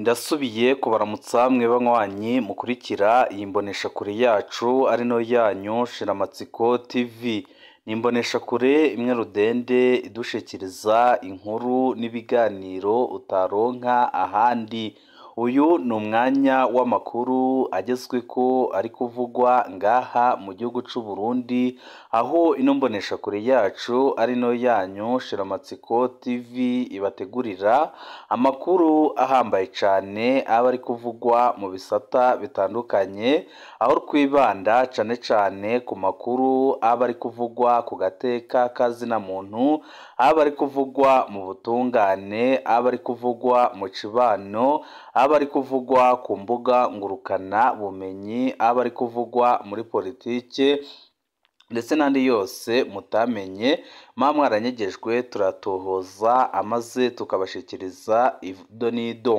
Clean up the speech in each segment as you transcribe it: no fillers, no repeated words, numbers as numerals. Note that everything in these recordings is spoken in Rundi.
Ndasubiye kubaramutsa mwe banywanyi mukurikira iyi mboneshakure yacu ari no yanyu Shiramatsiko TV. Ni imboneshakure imwe rudende idushikiriza inkuru n'ibiganiro utaronka ahandi. Uyu ni umwanya w'amakuru agezweko ari kuvugwa ngaha mu gihugu c'u Burundi, aho ino mboneshakure yacu ari no yanyu Shiramatsiko TV ibategurira amakuru ahambaye cane aba ari kuvugwa mu bisata bitandukanye, aho twibanda cane cane ku makuru aba ari kuvugwa ku gateka kazina muntu, aba ari kuvugwa mu butungane, aba ari kuvugwa mu cibano, aba ari kuvugwa ku mbuga ngurukana bumenyi, aba ari kuvugwa muri politike ndetse n'andi yose mutamenye mwaranyegejwe turatohoza amaze tukabashikiriza ido n'ido.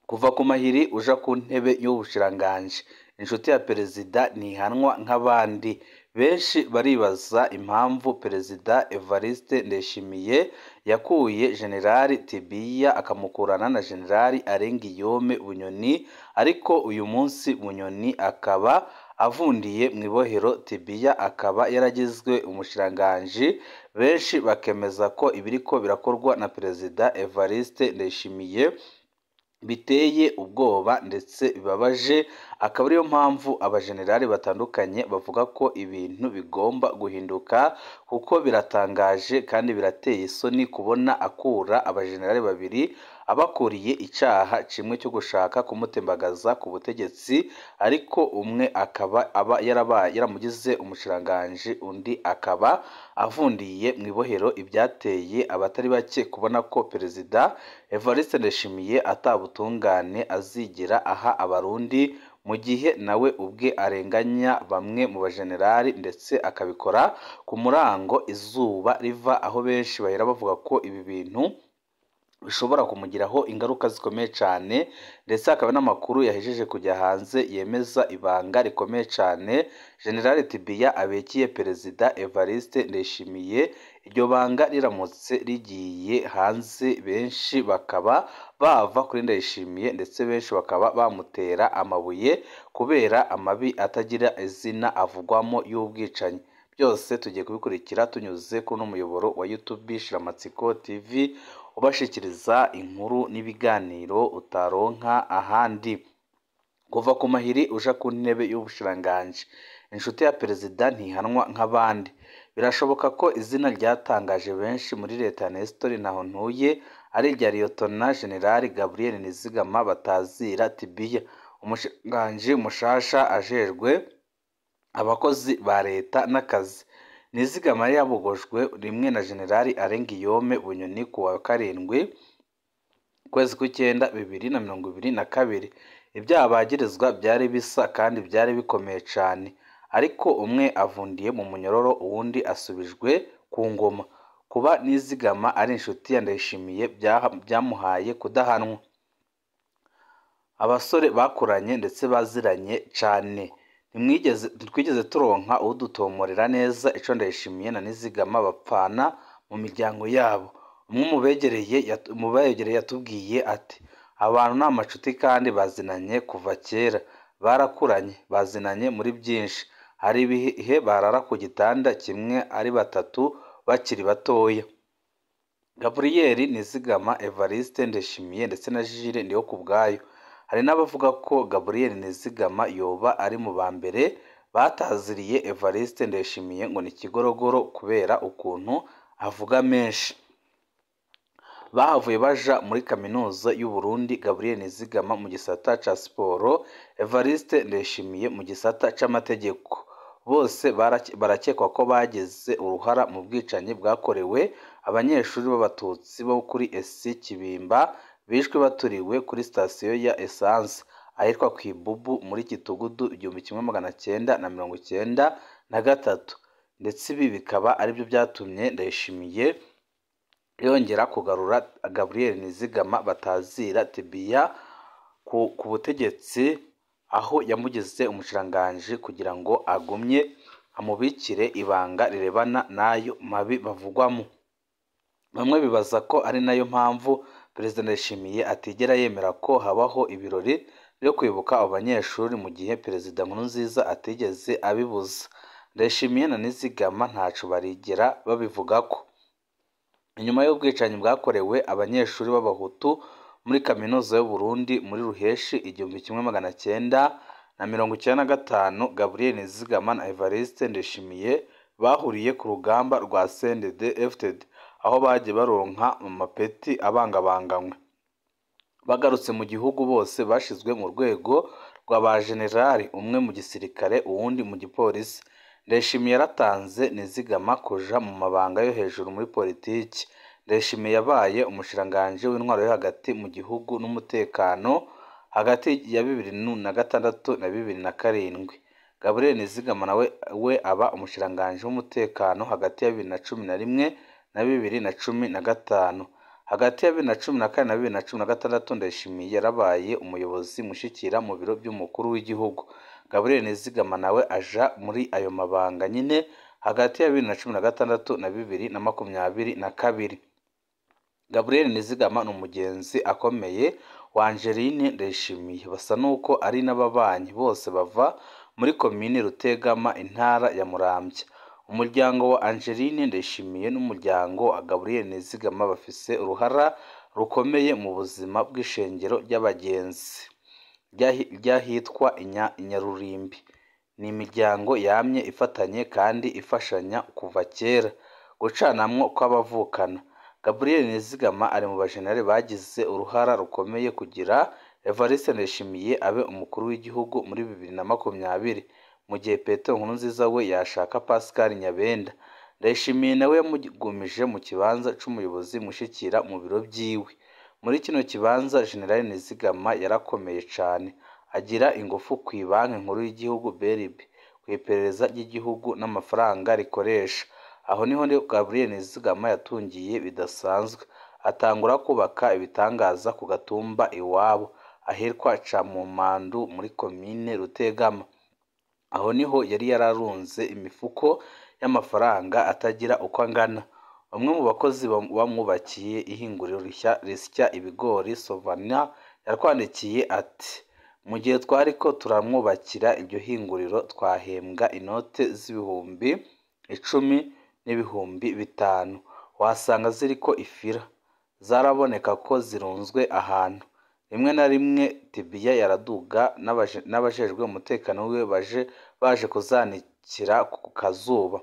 Kuva ku mahiri uja ku ntebe y'ubushiranganje, inshuti ya perezida ntihanwa nk'abandi. Benshi baribaza impamvu perezida Evariste Ndayishimiye yakuye Generali Tibiya akamukurana na Generali Arengiyome Bunyoni, ariko uyu munsi Bunyoni akaba avundiye mu ibohero, Tibiya akaba yaragizwe umushiranganji. Benshi bakemeza ko ibiriko birakorwa na perezida Evariste Ndayishimiye biteye ubwoba ndetse bibabaje, akaba ariyo mpamvu abajenerali batandukanye bavuga ko ibintu bigomba guhinduka, kuko biratangaje kandi birateye isoni kubona akura abajenerali babiri abakuriye icaha kimwe cyo gushaka kumutembagaza ku butegetsi, ariko umwe akaba yaramugize umushiranganji, undi akaba avundiye mu ibohero. Ibyateye abatari bake kubona ko perezida Evariste Ndayishimiye atabutungane azigera aha abarundi, mu gihe nawe ubwe arenganya bamwe mu bajenerali ndetse akabikora ku murango izuba riva, aho benshi bahera bavuga ko ibi bintu bishobora kumugiraho ingaruka zikomeye cyane, ndetse hakaba n'amakuru yahejeje kujya hanze yemeza ibanga rikomeye cyane General Tibiya abekiye perezida Evariste Ndayishimiye. Iryo banga riramutse rigiye hanze, benshi bakaba bava kuri Ndayishimiye ndetse benshi bakaba bamutera amabuye kubera amabi atagira izina avugwamo y'ubwicanyi. Byose tugiye kubikurikira tunyuze kuri umuyoboro wa YouTube Shiramatsiko TV, ubashikiriza inkuru n'ibiganiro utaronka ahandi. Kuva ku mahiri uja ku ntebe y'ubushiranganje, inshuti ya perezida ntihanwa nk'abandi. Birashoboka ko izina ryatangaje benshi muri leta ya Nestor Ntahontuye ari irya Liyetona Generali Gabriel Nizigama batazira Tibiya, umushikiranganji mushasha ajejwe abakozi ba leta n'akazi. Nizigama yari yabogojwe rimwe na Generali Arengiyome Bunyoni ku wa 7 kwezi kw'Icyenda 2022. Ibyaha bagirizwa byari bisa kandi byari bikomeye cyane, ariko umwe avundiye mu munyororo, uwundi asubijwe ku ngoma. Kuba Nizigama ari inshuti ya Ndayishimiye byamuhaye kudahanwa. Abasore bakuranye ndetse baziranye cyane, ntitwigeze turonka udutomorera neza ico Ndayishimiye na Nizigama bapfana mu miryango yabo. Umwe mu begereye yatubwiye ati, abantu ni amacuti kandi bazinanye kuva kera, barakuranye, bazinanye muri byinshi. Hari ibihe barara ku gitanda kimwe ari batatu bakiri batoya. Gabriel Nizigama, Evariste Ndayishimiye ndetse na Jules Ndihokubwayo. Hari n'abavuga ko Gabriel Nizigama yoba ari mu ba mbere bataziriye Evariste Ndayishimiye ngo ni ikigorogoro kubera ukuntu avuga menshi. Bahavuye baja muri kaminuza y'u Burundi, Gabriel Nizigama mu gisata ca siporo, Evariste Ndayishimiye mu gisata c'amategeko. Bose barakekwa ko bagize uruhara mu bwicanyi bwakorewe abanyeshuri b'abatutsi bo kuri ESI Kibimba, bishwe baturiwe kuri sitasiyo ya essence ahitwa Kwibubu muri Gitugudu 1993, ndetse ibi bikaba aribyo byatumye Ndayishimiye yongera kugarura Gabriel Nizigama batazira Tibiya ku butegetsi, aho yamugize umushiranganji kugira ngo agumye amubikire ibanga rirebana n'ayo mabi bavugwamo. Bamwe bibaza ko ari nayo mpamvu Perezida Ndayishimiye atigera yemera ko habaho ibirori byo kwibuka abo banyeshuri mu gihe Perezida Nkurunziza atigeze abibuza. Ndayishimiye na Nizigama ntaco barigera babivugako. Inyuma y'ubwicanyi bwakorewe abanyeshuri b'Abahutu muri Kaminuza y'u Burundi muri Ruheshi 1995, Gabriel Nizigama na Evariste Ndayishimiye bahuriye ku rugamba rwa CNDD-FDD aho bagiye baronka mu mapeti abangabanganywe. Bagarutse mu gihugu bose bashizwe mu rwego rw'aba generali, umwe mu gisirikare uwundi mu gipolisi. Ndayishimiye yaratanze Nizigama kuja mu mabanga yo hejuru muri politiki. Ndayishimiye yabaye umushikiranganji w'intwaro yo hagati mu gihugu n'umutekano hagati ya 2006 na 2007. Gabriel Nizigama nawe aba umushikiranganji w'umutekano hagati ya 2011 na 2015. Hagati ya 2014 na 2016 Ndayishimiye yarabaye umuyobozi mushikira mu biro by'umukuru w'igihugu. Gabriel Nizigama nawe aja muri ayo mabanga nyine hagati ya 2016 na 2022. Gabriel Nizigama ni umugenzi akomeye wa Angeline Ndayishimiye, basa nuko ari n'ababanyi, bose bava muri komine Rutegama intara ya Muramvya. Umuryango wa Angeline Ndayishimiye n'umuryango wa Gabriel Nizigama bafise uruhara rukomeye mu buzima bw'ishengero ry'abagenzi ryahitwa Inyarurimbi. Ni imiryango yamye ifatanye kandi ifashanya kuva kera, gucanamwo kw'abavukana. Gabriel Nizigama ari mu bajenerali bagize uruhara rukomeye kugira Evariste Ndayishimiye abe umukuru w'igihugu muri 2020, mu gihe Petero Nkurunziza we yashaka Pascal Nyabenda. Ndayishimiye nawe yamugumije mu kibanza c'umuyobozi mushikira mu biro byiwe. Muri kino kibanza General Nizigama yarakomeye cane, agira ingufu kw'ibanki nkuru y'igihugu BRB, kw'iperereza ry'igihugu n'amafaranga rikoresha. Aho niho Gabriel Nizigama yatungiye bidasanzwe, atangura kubaka ibitangaza ku gatumba iwabo ahitwa Camumandu muri komine Rutegama. Aho niho yari yararunze imifuko y'amafaranga atagira uko angana. Umwe mu bakozi bamwubakiye ihinguriro risya ibigori Sovana yartwandikiye ati: mu gihe twariko turamwubakira iryo hinguriro twahembwa inote z'ibihumbi 10 n'ibihumbi 5, wasanga ziriko ifira, zaraboneka ko zirunzwe ahantu. Rimwe na rimwe Tibiya yaraduga n'abajejwe umutekano we baje kuzanikira ku kazuba.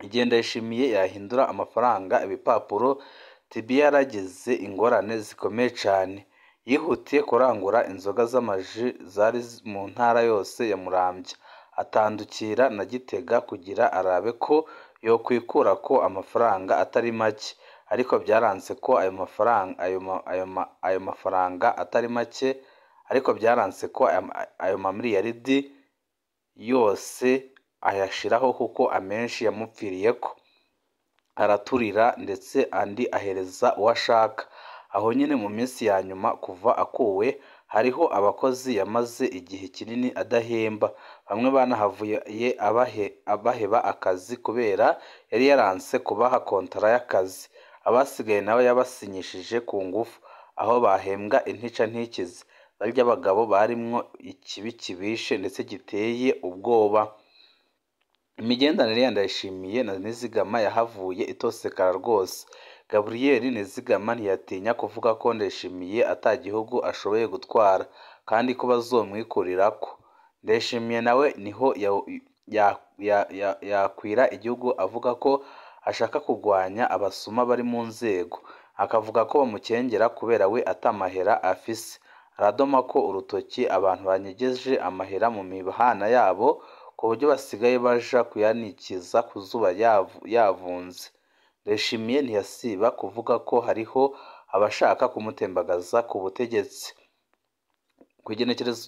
Igihe Ndayishimiye yahindura amafaranga ibipapuro, Tibiya yaragize ingorane zikomeye cane. Yihutiye kurangura inzoga z'amaji zari mu ntara yose ya Muramvya, atandukira na Gitega kugira arabe ko yokwikura ko amafaranga atari make, ariko byaranse ko ayo mafaranga atari make, ariko byaranse ko ayo mamiliyaridi yose ayashiraho kuko amenshi yamupfiriyeko. Araturira ndetse andi ahereza uwashaka. Aho nyine mu minsi ya nyuma kuva akuwe, hariho abakozi yamaze igihe kinini adahemba, bamwe banahavuye abaheba akazi kubera yari yaranse kubaha kontara y'akazi. Abasigaye nawe yabasinyishije ku ngufu, aho bahembwa intica ntikize. Barya abagabo barimwo ikibi kibishe ndetse giteye ubwoba. Imigendanire ya Ndayishimiye na Nizigama yahavuye itosekara rwose. Gabriel Nizigama ntiyatinya kuvuga ko Ndayishimiye atagihugu ashoboye gutwara kandi ko bazomwikurirako. Ndayishimiye nawe niho yakwira igihugu avuga ko ashaka kugwanya abasuma bari mu nzego, akavuga ko bamukengera kubera we atamahera afise. Aradoma ko urutoki abantu banyegeje amahera mu mibahana yabo ku buryo basigaye baja kuyanikiza ku zuba yavunze. Ndayishimiye ntiyasiba kuvuga ko hariho abashaka kumutembagaza ku butegetsi. Kw'igenekerezo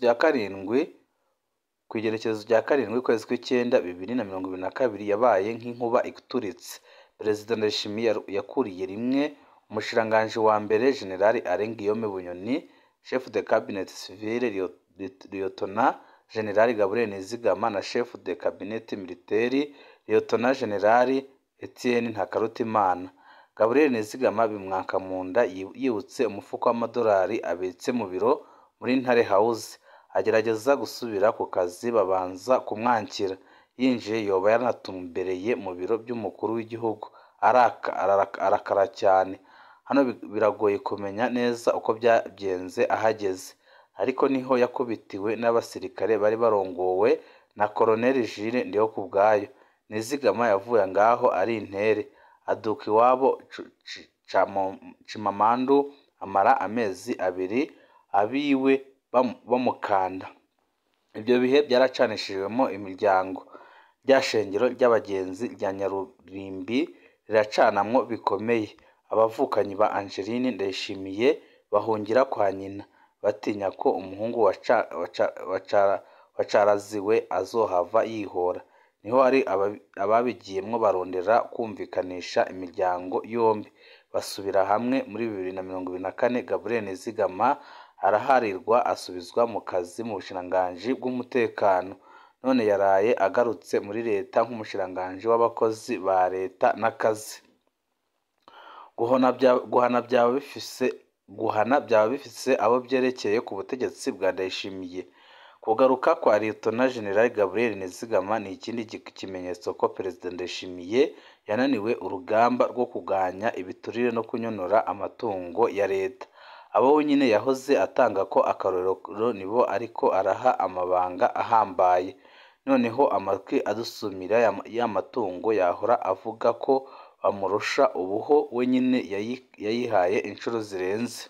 rya karindwi kwezi kw'icenda 2022 yabaye nk'inkuba ituritse. Perezida Ndayishimiye yakuriye rimwe umushikiranganji wa mbere General Alain Guillaume Bunyoni, chef de cabinet civil Lieutenant General Gabriel Nizigama na chef de cabinet militaire Lieutenant General Etienne Ntakarutimana. Gabriel Nizigama bimwaka mu nda yibutse umufuko w'amadolari abitse mu biro muri Ntare House. Agerageza gusubira ku kazi babanza kumwankira. Yinjiye yoba yanatumbereye mu biro by'umukuru w'igihugu. Arakara cyane. Hano biragoye kumenya neza uko byagenze ahageze, ariko niho yakubitiwe n'abasirikare bari barongowe na Colonel Jules Ndihokubwayo. Nizigama yavuye ngaho ari intere, aduka iwabo Cimamandu, amara amezi abiri abiwe bamukanda. Ibyo bihe byaracanishijwemo imiryango. Rya shengero ry'abagenzi rya Nyarurimbi riracanamwo bikomeye. Abavukanyi ba Angeline Ndayishimiye bahungira kwa nyina, batinya ko umuhungu wacaraziwe azohava yihora. Niho hari ababigiyemwo barondera kumvikanisha imiryango yombi. Basubira hamwe muri 2024. Gabriel Nizigama araharirwa asubizwa mu kazi mu bushikiranganji bw'umutekano. None yaraye agarutse muri leta nk'umushikiranganji w'abakozi ba leta n'akazi. Guhana byaba bifise abo byerekeye ku butegetsi bwa Ndayishimiye. Kugaruka kwa Lieutenant General Gabriel Nizigama ni ikindi kimenyetso ko Perezida Ndayishimiye yananiwe urugamba rwo kuganya ibiturire no kunyonora amatungo ya leta. Abo wenyine yahoze atanga ko akarorero nibo ariko araha amabanga ahambaye. Noneho amatwi adusumira y'amatungo yahora avuga ko bamurusha ubuho wenyine yayihaye inshuro zirenze.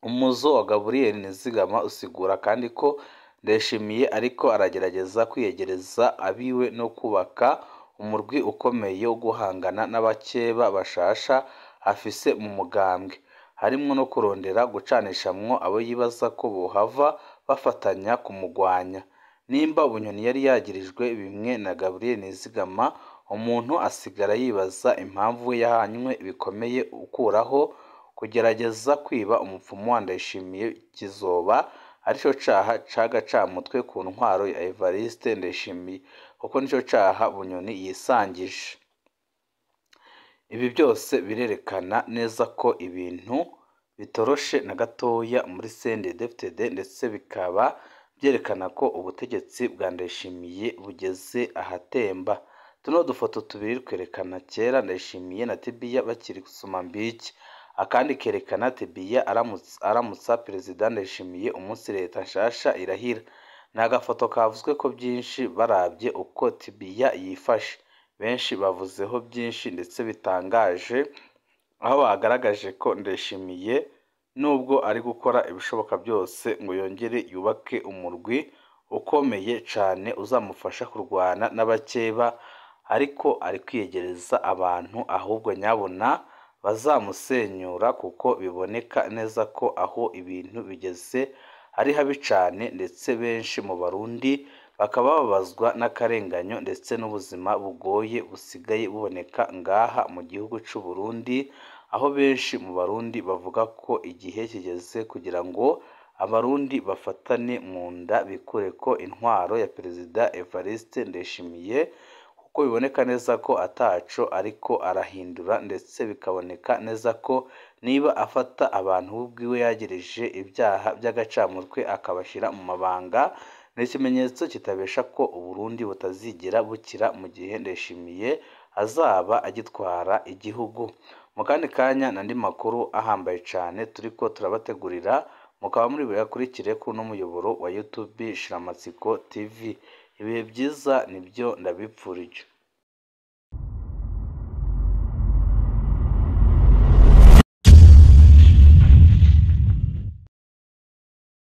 Umuzo wa Gabriel Nizigama usigura kandi ko Ndayishimiye ariko aragerageza kwiyegereza abiwe no kubaka umurwi ukomeye wo guhangana n'abakeba bashasha afise mu mugambwe. Harimwo no kurondera gucanishamwo abo yibaza ko bohava bafatanya kumugwanya. Nimba Bunyoni yari yagirijwe bimwe na Gabriel Nizigama, umuntu asigara yibaza impamvu yahanywe bikomeye ukuraho kugerageza kwiba umupfumu wa Ndayishimiye kizoba arico caha c'agacamutwe ku ntwaro ya Evariste Ndayishimiye, kuko nico caha Bunyoni yisangije. Ibi byose birerekana neza ko ibintu bitoroshe na gatoya muri CNDD-FDD, ndetse bikaba byerekana ko ubutegetsi bwa Ndayishimiye bugeze ahatemba. Tuno dufoto tubiri twerekana kera Ndayishimiye na Tibiya bakiri gusoma mbiki, akandi kerekana Tibiya aramutsa Perezida Ndayishimiye umunsi leta nshasha irahira. Ni agafoto kavuzwe ko byinshi barabye uko Tibiya yifashe. Benshi bavuzeho byinshi ndetse bitangaje, aho bagaragaje ko Ndayishimiye nubwo ari gukora ibishoboka byose ngo yongere yubake umurwi ukomeye cyane uzamufasha kurwana n'abakeba, ariko ari kwiyegereza abantu ahubwo nyabona bazamusenyura, kuko biboneka neza ko aho ibintu bigeze ari habi cyane, ndetse benshi mu Barundi bakaba babazwa n'akarenganyo ndetse n'ubuzima bugoye busigaye buboneka ngaha mu gihugu cy'u Burundi, aho benshi mu Barundi bavuga ko igihe kigeze kugira ngo Abarundi bafatane mu nda bikure ko intwaro ya Perezida Evariste Ndayishimiye, kuko biboneka neza ko ataco ariko arahindura, ndetse bikaboneka neza ko niba afata abantu ubwiwe yagereje ibyaha by'agacamutwe akabashyira mu mabanga, ni ikimenyetso kitabesha ko Uburundi butazigera bukira mu gihe Ndayishimiye azaba agitwara igihugu. Mu kandi kanya n'andi makuru ahambaye cyane turiko turabategurira, mukaba muri buyakurikire kuno muyoboro wa YouTube Shiramatsiko TV. Ibihe byiza nibyo ndabipfurije.